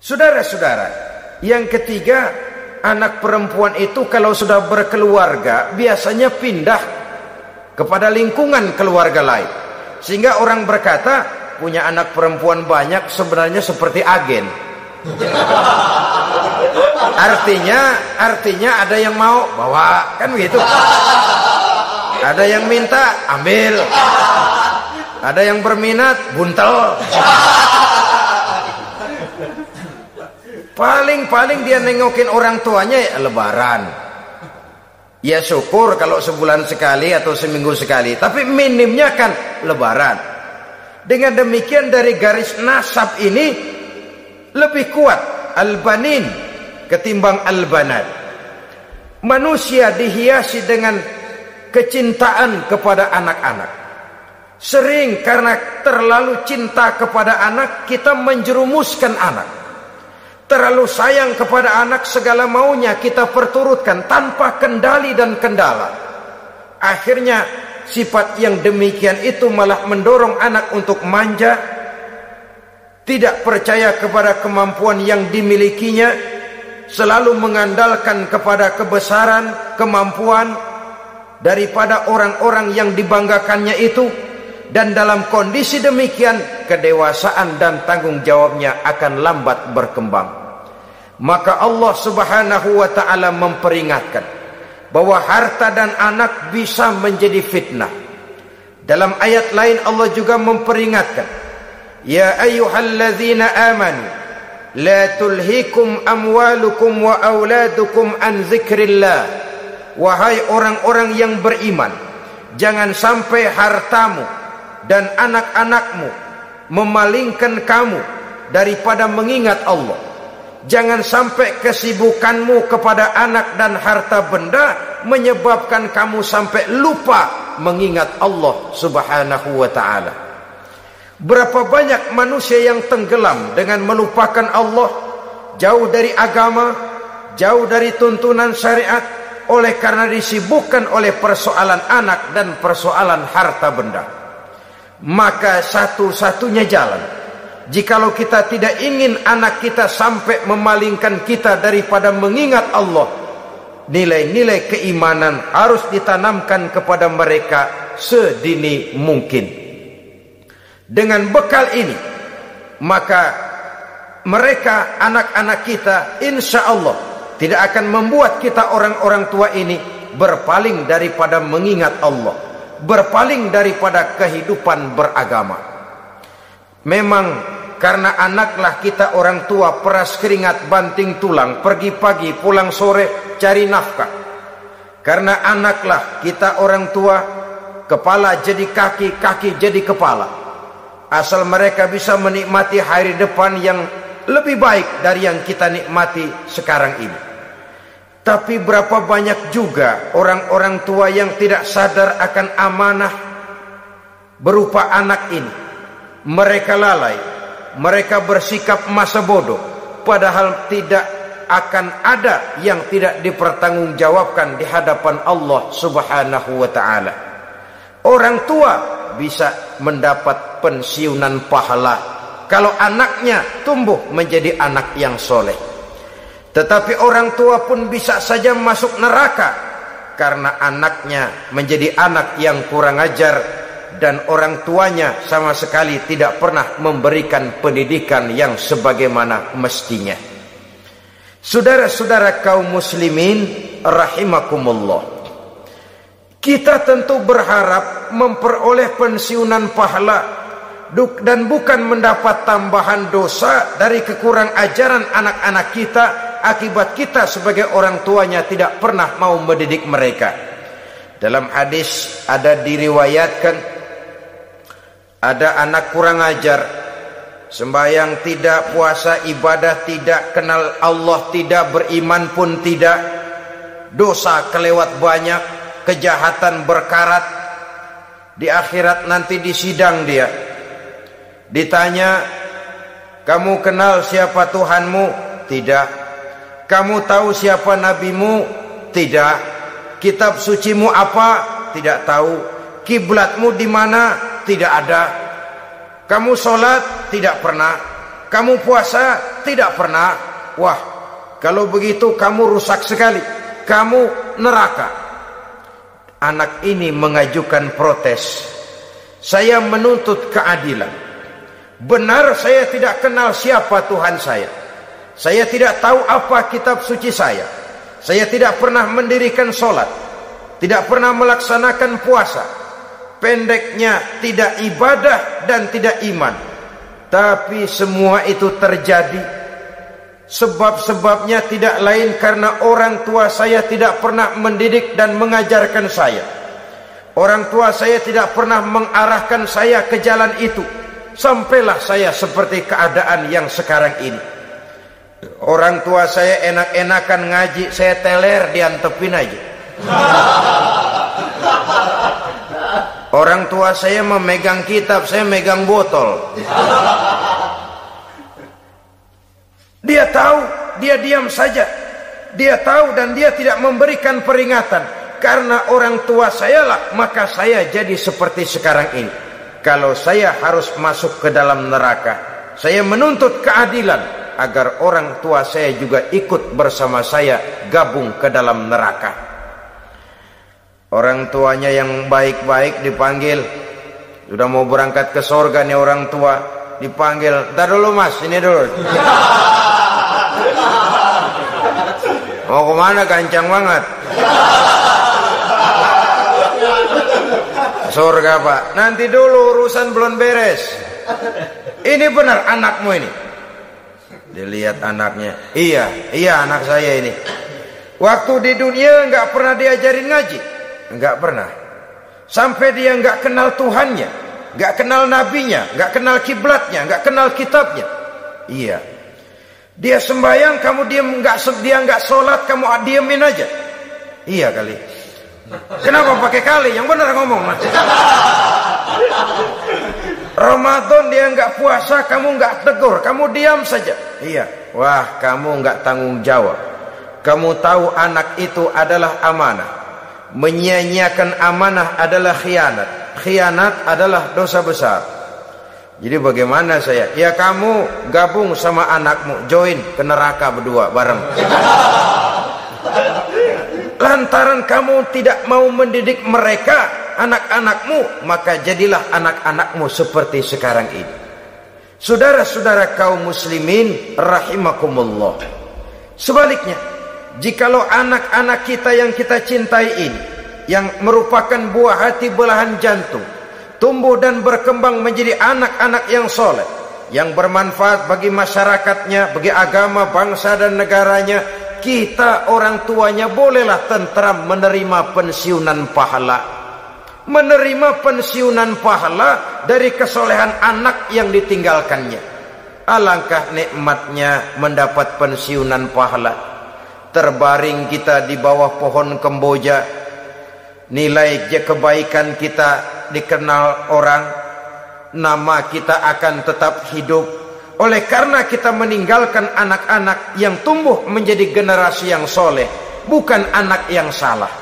Saudara-saudara, yang ketiga, anak perempuan itu kalau sudah berkeluarga biasanya pindah kepada lingkungan keluarga lain. Sehingga orang berkata, punya anak perempuan banyak sebenarnya seperti agen. Artinya ada yang mau bawa, kan begitu. Ada yang minta ambil, ada yang berminat buntel. Paling dia nengokin orang tuanya ya lebaran. Ya syukur kalau sebulan sekali atau seminggu sekali, tapi minimnya kan lebaran. Dengan demikian dari garis nasab ini lebih kuat al-banin ketimbang al-banat. Manusia dihiasi dengan kecintaan kepada anak-anak. Sering karena terlalu cinta kepada anak, kita menjerumuskan anak. Terlalu sayang kepada anak, segala maunya kita perturutkan tanpa kendali dan kendala. Akhirnya sifat yang demikian itu malah mendorong anak untuk manja, tidak percaya kepada kemampuan yang dimilikinya, selalu mengandalkan kepada kebesaran, kemampuan daripada orang-orang yang dibanggakannya itu. Dan dalam kondisi demikian, kedewasaan dan tanggung jawabnya akan lambat berkembang. Maka Allah Subhanahu wa ta'ala memperingatkan bahwa harta dan anak bisa menjadi fitnah. Dalam ayat lain Allah juga memperingatkan, ya ayyuhalladzina amanu la tulhikum amwalukum wa auladukum an dzikrillah. Wahai orang-orang yang beriman, jangan sampai hartamu dan anak-anakmu memalingkan kamu daripada mengingat Allah. Jangan sampai kesibukanmu kepada anak dan harta benda menyebabkan kamu sampai lupa mengingat Allah Subhanahu wa ta'ala. Berapa banyak manusia yang tenggelam dengan melupakan Allah, jauh dari agama, jauh dari tuntunan syariat, oleh karena disibukkan oleh persoalan anak dan persoalan harta benda. Maka satu-satunya jalan, jikalau kita tidak ingin anak kita sampai memalingkan kita daripada mengingat Allah, nilai-nilai keimanan harus ditanamkan kepada mereka sedini mungkin. Dengan bekal ini, maka mereka, anak-anak kita, insya Allah tidak akan membuat kita orang-orang tua ini berpaling daripada mengingat Allah, berpaling daripada kehidupan beragama. Memang karena anaklah kita orang tua peras keringat banting tulang, pergi pagi pulang sore cari nafkah. Karena anaklah kita orang tua, kepala jadi kaki, kaki jadi kepala. Asal mereka bisa menikmati hari depan yang lebih baik dari yang kita nikmati sekarang ini. Tapi berapa banyak juga orang-orang tua yang tidak sadar akan amanah berupa anak ini. Mereka lalai, mereka bersikap masa bodoh, padahal tidak akan ada yang tidak dipertanggungjawabkan di hadapan Allah Subhanahu wa ta'ala. Orang tua bisa mendapat pensiunan pahala kalau anaknya tumbuh menjadi anak yang soleh. Tetapi orang tua pun bisa saja masuk neraka karena anaknya menjadi anak yang kurang ajar dan orang tuanya sama sekali tidak pernah memberikan pendidikan yang sebagaimana mestinya. Saudara-saudara kaum muslimin rahimakumullah, kita tentu berharap memperoleh pensiunan pahala dan bukan mendapat tambahan dosa dari kekurang ajaran anak-anak kita akibat kita sebagai orang tuanya tidak pernah mau mendidik mereka. Dalam hadis ada diriwayatkan, ada anak kurang ajar, sembahyang tidak, puasa ibadah tidak, kenal Allah tidak, beriman pun tidak, dosa kelewat banyak, kejahatan berkarat. Di akhirat nanti disidang dia, ditanya, kamu kenal siapa Tuhanmu? Tidak. Kamu tahu siapa nabimu? Tidak. Kitab sucimu apa? Tidak tahu. Kiblatmu di mana? Tidak ada. Kamu sholat? Tidak pernah. Kamu puasa? tidak pernah. Wah, kalau begitu kamu rusak sekali, kamu neraka. Anak ini mengajukan protes. Saya menuntut keadilan. Benar saya tidak kenal siapa Tuhan saya. Saya tidak tahu apa kitab suci saya. Saya tidak pernah mendirikan sholat, tidak pernah melaksanakan puasa. Pendeknya tidak ibadah dan tidak iman. Tapi semua itu terjadi. Sebab-sebabnya tidak lain karena orang tua saya tidak pernah mendidik dan mengajarkan saya. Orang tua saya tidak pernah mengarahkan saya ke jalan itu. Sampailah saya seperti keadaan yang sekarang ini. Orang tua saya enak-enakan ngaji, saya teler diantepin aja. Orang tua saya memegang kitab, saya megang botol. Dia tahu, dia diam saja. Dia tahu dan dia tidak memberikan peringatan. Karena orang tua saya lah, maka saya jadi seperti sekarang ini. Kalau saya harus masuk ke dalam neraka, saya menuntut keadilan agar orang tua saya juga ikut bersama saya gabung ke dalam neraka. Orang tuanya yang baik-baik dipanggil, sudah mau berangkat ke sorga nih orang tua, dipanggil, "Ntar dulu mas, ini dulu." Mau kemana, gancang banget? Surga pak, nanti dulu urusan belum beres. Ini benar anakmu ini? Dilihat anaknya, iya anak saya ini. Waktu di dunia nggak pernah diajarin ngaji, nggak pernah. Sampai dia nggak kenal Tuhannya, nggak kenal nabinya, nggak kenal kiblatnya, nggak kenal kitabnya. Iya. Dia sembahyang, kamu dia nggak sholat, kamu diemin aja. Iya kali. Kenapa pakai kali? Yang benar ngomong. Ramadan dia nggak puasa, kamu nggak tegur, kamu diam saja. Iya. Wah, kamu nggak tanggung jawab. Kamu tahu anak itu adalah amanah. Menyia-nyiakan amanah adalah khianat. Khianat adalah dosa besar. Jadi bagaimana saya? Ya kamu gabung sama anakmu, join ke neraka berdua bareng. Lantaran kamu tidak mau mendidik mereka, anak-anakmu, maka jadilah anak-anakmu seperti sekarang ini. Saudara-saudara kaum muslimin rahimakumullah. Sebaliknya, jikalau anak-anak kita yang kita cintai ini, yang merupakan buah hati belahan jantung, tumbuh dan berkembang menjadi anak-anak yang soleh, yang bermanfaat bagi masyarakatnya, bagi agama, bangsa dan negaranya, kita orang tuanya bolehlah tentram menerima pensiunan pahala. Menerima pensiunan pahala dari kesolehan anak yang ditinggalkannya. Alangkah nikmatnya mendapat pensiunan pahala. Terbaring kita di bawah pohon kemboja, nilai kebaikan kita dikenal orang, nama kita akan tetap hidup. Oleh karena kita meninggalkan anak-anak yang tumbuh menjadi generasi yang soleh, bukan anak yang salah.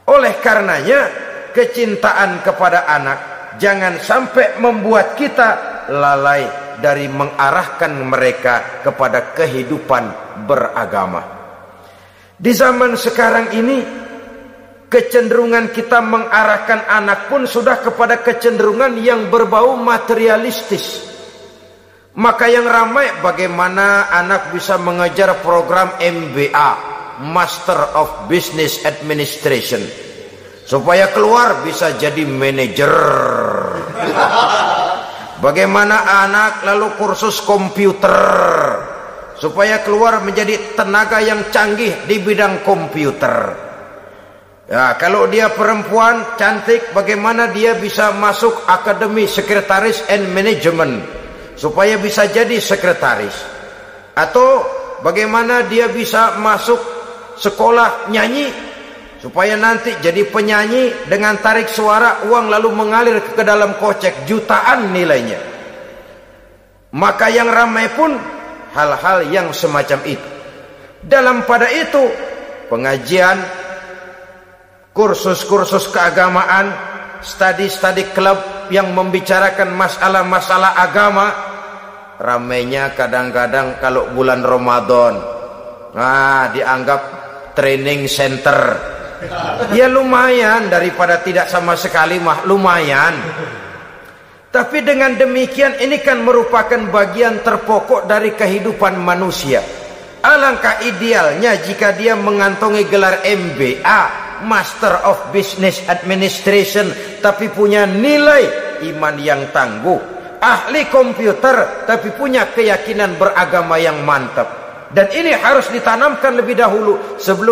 Oleh karenanya, kecintaan kepada anak jangan sampai membuat kita lalai dari mengarahkan mereka kepada kehidupan beragama. Di zaman sekarang ini, kecenderungan kita mengarahkan anak pun sudah kepada kecenderungan yang berbau materialistis. Maka yang ramai bagaimana anak bisa mengejar program MBA, Master of Business Administration, supaya keluar bisa jadi manajer. Bagaimana anak lalu kursus komputer, supaya keluar menjadi tenaga yang canggih di bidang komputer. Ya, kalau dia perempuan cantik, bagaimana dia bisa masuk Akademi Sekretaris and Management, supaya bisa jadi sekretaris. Atau bagaimana dia bisa masuk sekolah nyanyi, supaya nanti jadi penyanyi dengan tarik suara, uang lalu mengalir ke dalam kocek jutaan nilainya. Maka yang ramai pun hal-hal yang semacam itu. Dalam pada itu, pengajian, kursus-kursus keagamaan, studi-studi klub yang membicarakan masalah-masalah agama, ramainya kadang-kadang kalau bulan Ramadan, dianggap training center. Ya lumayan, daripada tidak sama sekali mah lumayan. Tapi dengan demikian ini kan merupakan bagian terpokok dari kehidupan manusia. Alangkah idealnya jika dia mengantongi gelar MBA, Master of Business Administration, tapi punya nilai iman yang tangguh, ahli komputer tapi punya keyakinan beragama yang mantap. Dan ini harus ditanamkan lebih dahulu sebelum